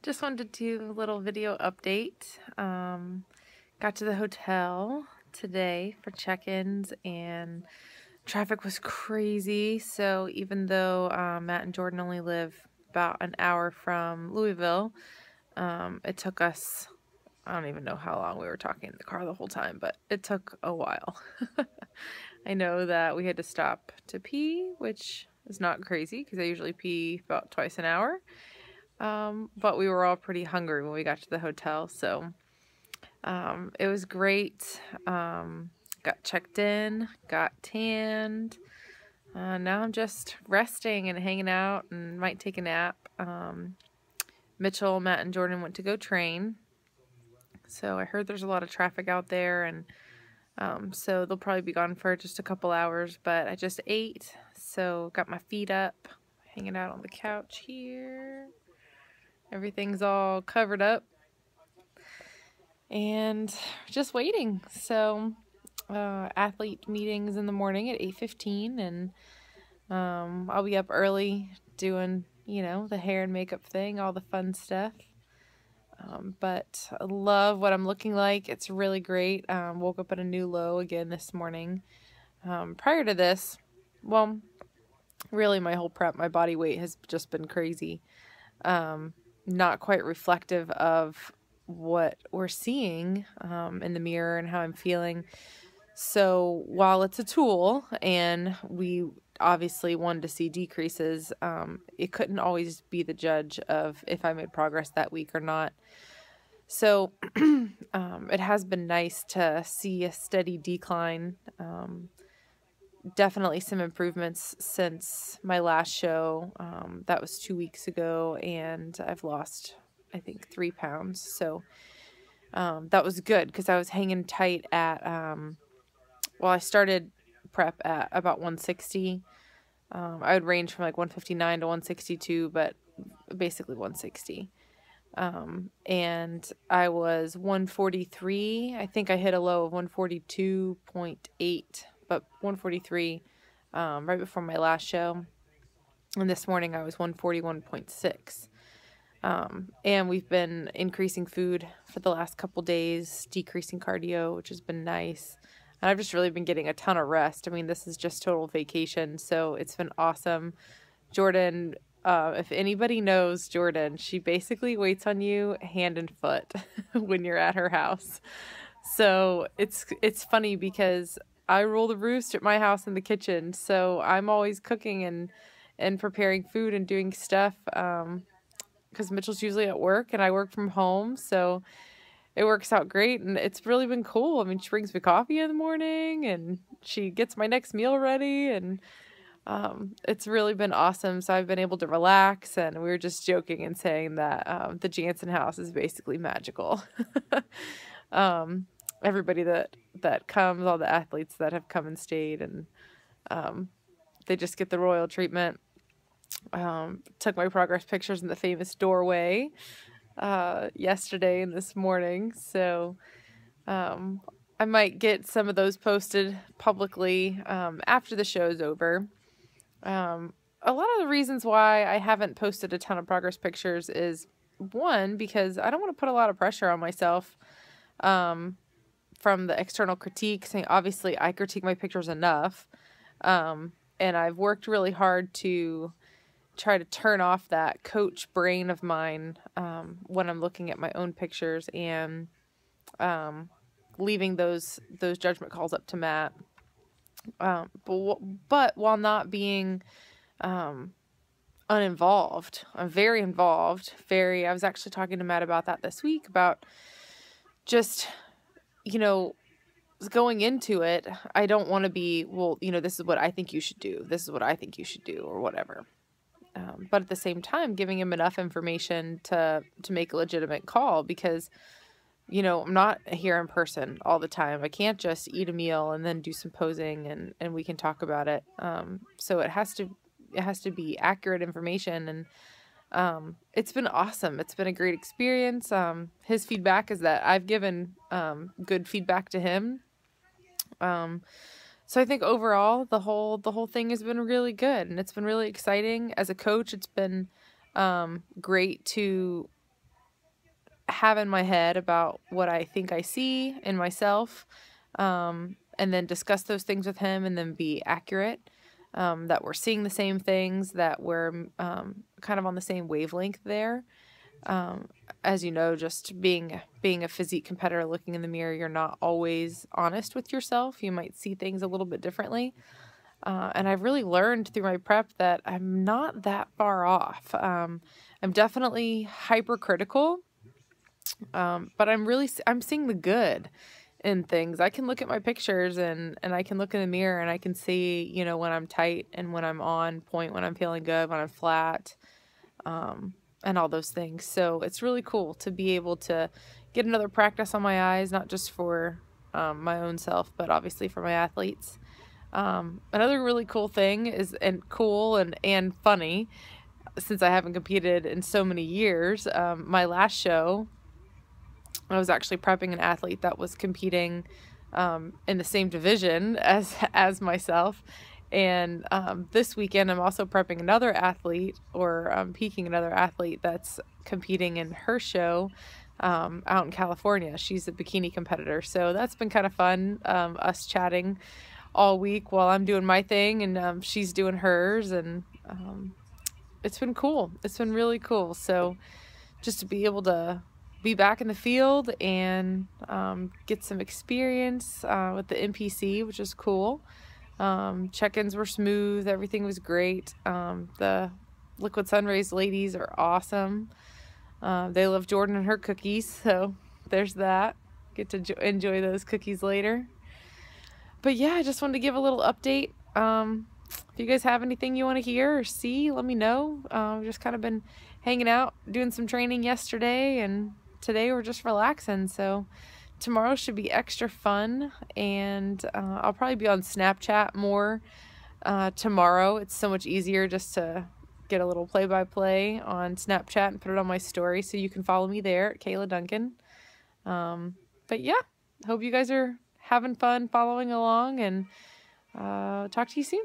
Just wanted to do a little video update. Got to the hotel today for check-ins and traffic was crazy. So even though Matt and Jordan only live about an hour from Louisville, it took us, I don't even know how long we were talking in the car the whole time, but it took a while. I know that we had to stop to pee, which is not crazy because I usually pee about twice an hour. But we were all pretty hungry when we got to the hotel, so it was great. Got checked in, got tanned. Now I'm just resting and hanging out and might take a nap. Mitchell, Matt, and Jordan went to go train. So I heard there's a lot of traffic out there, and so they'll probably be gone for just a couple hours, but I just ate, so got my feet up, hanging out on the couch here. Everything's all covered up and just waiting. So athlete meetings in the morning at 8:15, and I'll be up early doing, the hair and makeup thing, all the fun stuff. But I love what I'm looking like. It's really great. Woke up at a new low again this morning. Prior to this, well, really my whole prep, my body weight has just been crazy. Not quite reflective of what we're seeing in the mirror and how I'm feeling. So while it's a tool and we obviously wanted to see decreases, it couldn't always be the judge of if I made progress that week or not. So it has been nice to see a steady decline. Definitely some improvements since my last show. That was 2 weeks ago, and I've lost, I think, 3 pounds. So that was good because I was hanging tight at, well, I started prep at about 160. I would range from like 159 to 162, but basically 160. And I was 143. I think I hit a low of 142.8. but 143 right before my last show. And this morning I was 141.6. And we've been increasing food for the last couple days, decreasing cardio, which has been nice. And I've just really been getting a ton of rest. I mean, this is just total vacation, so it's been awesome. Jordan, if anybody knows Jordan, she basically waits on you hand and foot when you're at her house. So it's funny because I rule the roost at my house in the kitchen, so I'm always cooking and preparing food and doing stuff, because Mitchell's usually at work and I work from home, so it works out great, and it's really been cool. I mean, she brings me coffee in the morning, and she gets my next meal ready, and it's really been awesome. So I've been able to relax, and we were just joking and saying that the Jansen house is basically magical. Everybody that comes, all the athletes that have come and stayed, and they just get the royal treatment. Took my progress pictures in the famous doorway yesterday and this morning, so I might get some of those posted publicly after the show's over. A lot of the reasons why I haven't posted a ton of progress pictures is, one, because I don't want to put a lot of pressure on myself from the external critique, saying obviously I critique my pictures enough, and I've worked really hard to try to turn off that coach brain of mine when I'm looking at my own pictures, and leaving those judgment calls up to Matt. But while not being uninvolved, I'm very involved. I was actually talking to Matt about that this week, about just, going into it, I don't want to be, well, this is what I think you should do. This is what I think you should do, or whatever. But at the same time, giving him enough information to make a legitimate call, because, I'm not here in person all the time. I can't just eat a meal and then do some posing and we can talk about it. So it has to be accurate information, and it's been awesome. It's been a great experience. His feedback is that I've given good feedback to him. So I think overall the whole thing has been really good, and it's been really exciting. As a coach, it's been great to have in my head about what I think I see in myself, and then discuss those things with him and then be accurate, that we're seeing the same things, that we're kind of on the same wavelength there. Um, as you know, just being a physique competitor, looking in the mirror, you're not always honest with yourself. You might see things a little bit differently. And I've really learned through my prep that I'm not that far off. I'm definitely hypercritical, but I'm seeing the good in things. I can look at my pictures and I can look in the mirror and I can see, you know, when I'm tight and when I'm on point, when I'm feeling good, when I'm flat, and all those things. So it's really cool to be able to get another practice on my eyes, not just for my own self, but obviously for my athletes. Another really cool thing is, and cool and funny, since I haven't competed in so many years, my last show, I was actually prepping an athlete that was competing in the same division as myself. And this weekend, I'm also prepping another athlete, or peaking another athlete that's competing in her show out in California. She's a bikini competitor. So that's been kind of fun, us chatting all week while I'm doing my thing and she's doing hers. And it's been cool. It's been really cool. So just to be able to be back in the field and get some experience with the NPC, which is cool. Check-ins were smooth. Everything was great. The Liquid Sunrays ladies are awesome. They love Jordan and her cookies, so there's that. Get to enjoy those cookies later. But yeah, I just wanted to give a little update. If you guys have anything you want to hear or see, let me know. We've just kind of been hanging out, doing some training yesterday, and today we're just relaxing. So tomorrow should be extra fun, and I'll probably be on Snapchat more tomorrow. It's so much easier just to get a little play-by-play on Snapchat and put it on my story, so you can follow me there at Kayla Duncan. But yeah, hope you guys are having fun following along, and talk to you soon.